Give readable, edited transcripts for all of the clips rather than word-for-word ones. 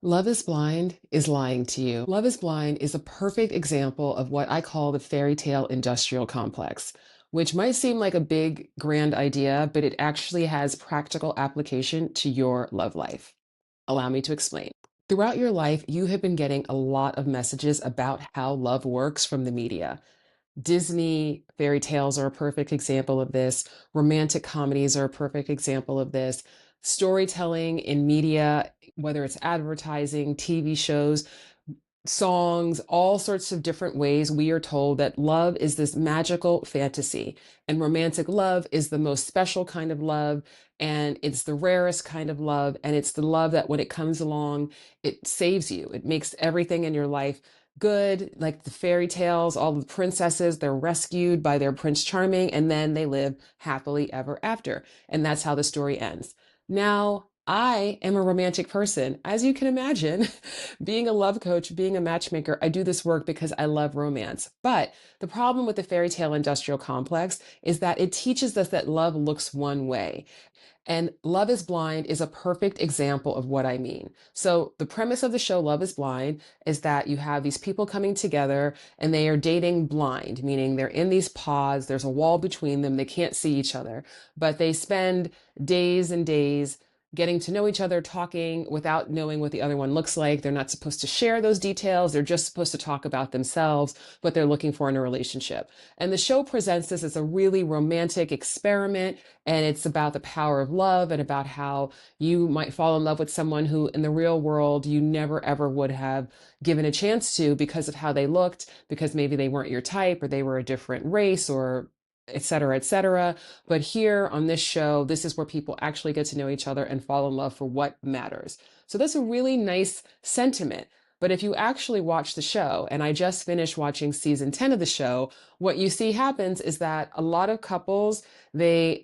Love is Blind is lying to you. Love is Blind is a perfect example of what I call the fairy tale industrial complex, which might seem like a big, grand idea, but it actually has practical application to your love life. Allow me to explain. Throughout your life, you have been getting a lot of messages about how love works from the media. Disney fairy tales are a perfect example of this. Romantic comedies are a perfect example of this. Storytelling in media, whether it's advertising, TV shows, songs, all sorts of different ways, we are told that love is this magical fantasy. And romantic love is the most special kind of love. And it's the rarest kind of love. And it's the love that when it comes along, it saves you. It makes everything in your life good, like the fairy tales, all the princesses, they're rescued by their Prince Charming, and then they live happily ever after. And that's how the story ends. Now, I am a romantic person. As you can imagine, being a love coach, being a matchmaker, I do this work because I love romance. But the problem with the fairy tale industrial complex is that it teaches us that love looks one way. And Love is Blind is a perfect example of what I mean. So, the premise of the show Love is Blind is that you have these people coming together and they are dating blind, meaning they're in these pods, there's a wall between them, they can't see each other, but they spend days and days getting to know each other, talking without knowing what the other one looks like. They're not supposed to share those details. They're just supposed to talk about themselves, what they're looking for in a relationship. And the show presents this as a really romantic experiment, and it's about the power of love and about how you might fall in love with someone who in the real world you never ever would have given a chance to because of how they looked, because maybe they weren't your type or they were a different race or et cetera, et cetera. But here on this show, this is where people actually get to know each other and fall in love for what matters. So that's a really nice sentiment. But if you actually watch the show, and I just finished watching season 10 of the show, what you see happens is that a lot of couples, they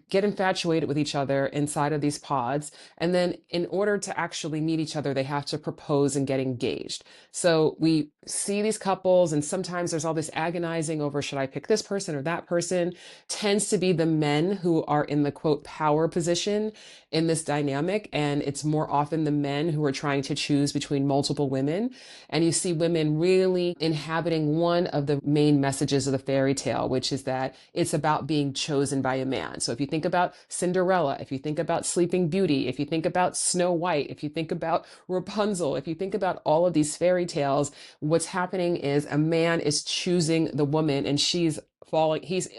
get infatuated with each other inside of these pods. And then in order to actually meet each other, they have to propose and get engaged. So we see these couples, and sometimes there's all this agonizing over should I pick this person or that person. Tends to be the men who are in the quote power position in this dynamic. And it's more often the men who are trying to choose between multiple women. And you see women really inhabiting one of the main messages of the fairy tale, which is that it's about being chosen by a man. So if you think about Cinderella, if you think about Sleeping Beauty, if you think about Snow White, if you think about Rapunzel, if you think about all of these fairy tales, what's happening is a man is choosing the woman and he's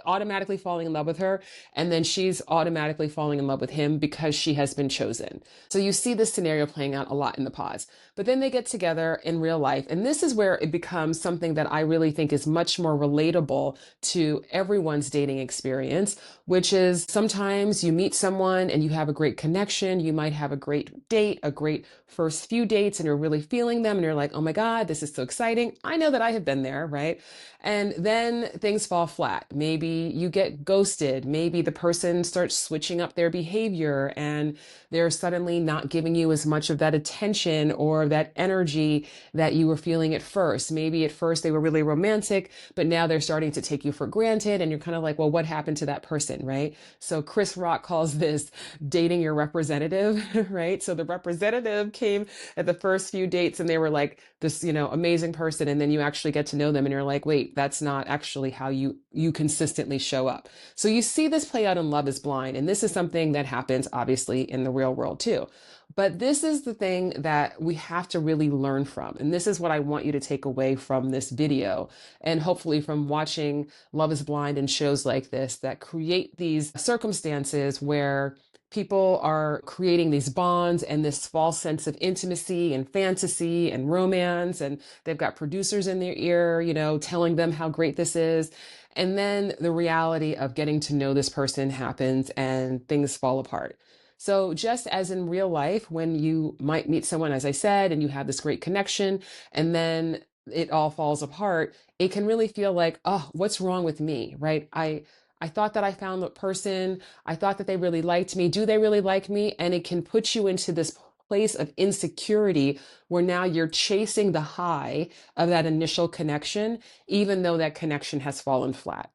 automatically falling in love with her, and then she's automatically falling in love with him because she has been chosen. So you see this scenario playing out a lot in the pods. But then they get together in real life, and this is where it becomes something that I really think is much more relatable to everyone's dating experience, which is sometimes you meet someone and you have a great connection, you might have a great date, a great first few dates, and you're really feeling them and you're like, oh my God, this is so exciting. I know that I have been there, right? And then things fall flat. Maybe you get ghosted. Maybe the person starts switching up their behavior and they're suddenly not giving you as much of that attention or that energy that you were feeling at first. Maybe at first they were really romantic, but now they're starting to take you for granted. And you're kind of like, well, what happened to that person, right? So Chris Rock calls this dating your representative, right? So the representative came at the first few dates and they were like this, amazing person. And then you actually get to know them and you're like, wait, that's not actually how you consistently show up. So you see this play out in Love is Blind. And this is something that happens obviously in the real world too. But this is the thing that we have to really learn from. And this is what I want you to take away from this video and hopefully from watching Love is Blind and shows like this that create these circumstances where people are creating these bonds and this false sense of intimacy and fantasy and romance. And they've got producers in their ear, telling them how great this is. And then the reality of getting to know this person happens and things fall apart. So just as in real life, when you might meet someone, as I said, and you have this great connection, and then it all falls apart, it can really feel like, oh, what's wrong with me, right? I thought that I found the person. I thought that they really liked me. Do they really like me? And it can put you into this place of insecurity where now you're chasing the high of that initial connection, even though that connection has fallen flat.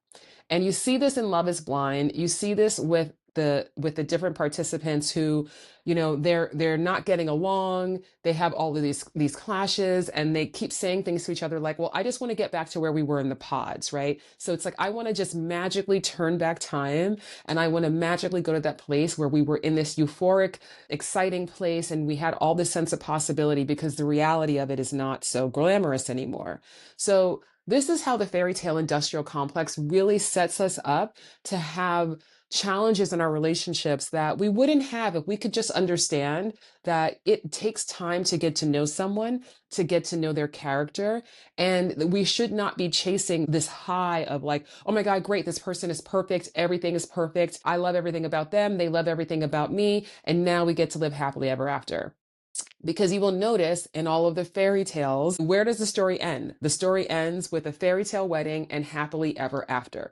And you see this in Love is Blind. You see this with the different participants who, they're not getting along. They have all of these clashes, and they keep saying things to each other like, well, I just want to get back to where we were in the pods, right? So it's like, I want to just magically turn back time, and I want to magically go to that place where we were in this euphoric, exciting place, and we had all this sense of possibility, because the reality of it is not so glamorous anymore. So this is how the fairy tale industrial complex really sets us up to have challenges in our relationships that we wouldn't have if we could just understand that it takes time to get to know someone, to get to know their character. And we should not be chasing this high of like, oh my God, great, this person is perfect. Everything is perfect. I love everything about them. They love everything about me. And now we get to live happily ever after. Because you will notice in all of the fairy tales, where does the story end? The story ends with a fairy tale wedding and happily ever after.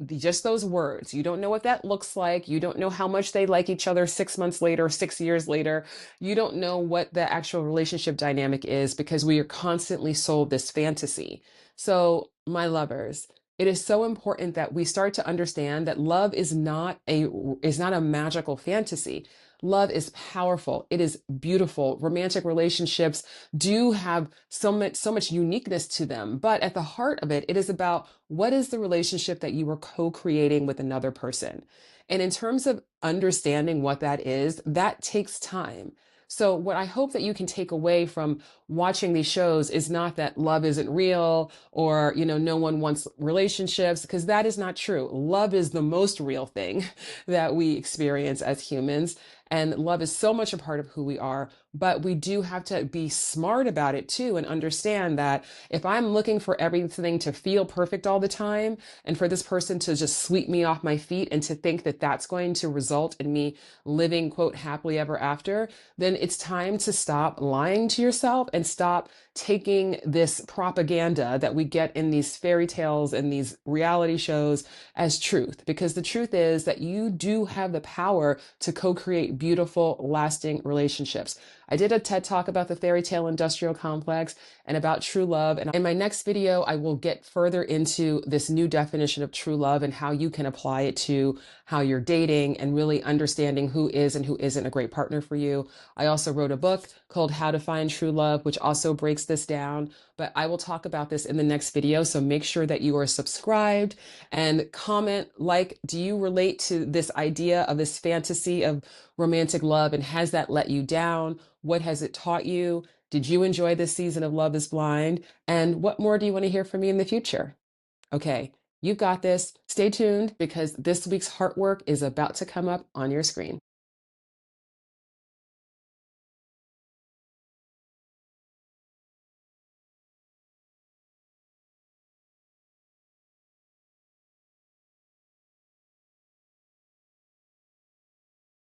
Just those words. You don't know what that looks like. You don't know how much they like each other 6 months later, 6 years later. You don't know what the actual relationship dynamic is, because we are constantly sold this fantasy. So, my lovers, it is so important that we start to understand that love is not a magical fantasy. Love is powerful. It is beautiful. Romantic relationships do have so much uniqueness to them, but at the heart of it, it is about what is the relationship that you are co-creating with another person. And in terms of understanding what that is, that takes time. So what I hope that you can take away from watching these shows is not that love isn't real, or, no one wants relationships, because that is not true. Love is the most real thing that we experience as humans. And love is so much a part of who we are, but we do have to be smart about it too, and understand that if I'm looking for everything to feel perfect all the time, and for this person to just sweep me off my feet, and to think that that's going to result in me living, quote, happily ever after, then it's time to stop lying to yourself and stop taking this propaganda that we get in these fairy tales and these reality shows as truth. Because the truth is that you do have the power to co-create beautiful, lasting relationships. I did a TED talk about the fairy tale industrial complex and about true love. And in my next video, I will get further into this new definition of true love and how you can apply it to how you're dating, and really understanding who is and who isn't a great partner for you. I also wrote a book called How to Find True Love, which also breaks this down. But I will talk about this in the next video. So make sure that you are subscribed, and comment, like, do you relate to this idea of this fantasy of romantic love? And has that let you down? What has it taught you? Did you enjoy this season of Love is Blind? And what more do you want to hear from me in the future? Okay, you've got this. Stay tuned, because this week's heart work is about to come up on your screen.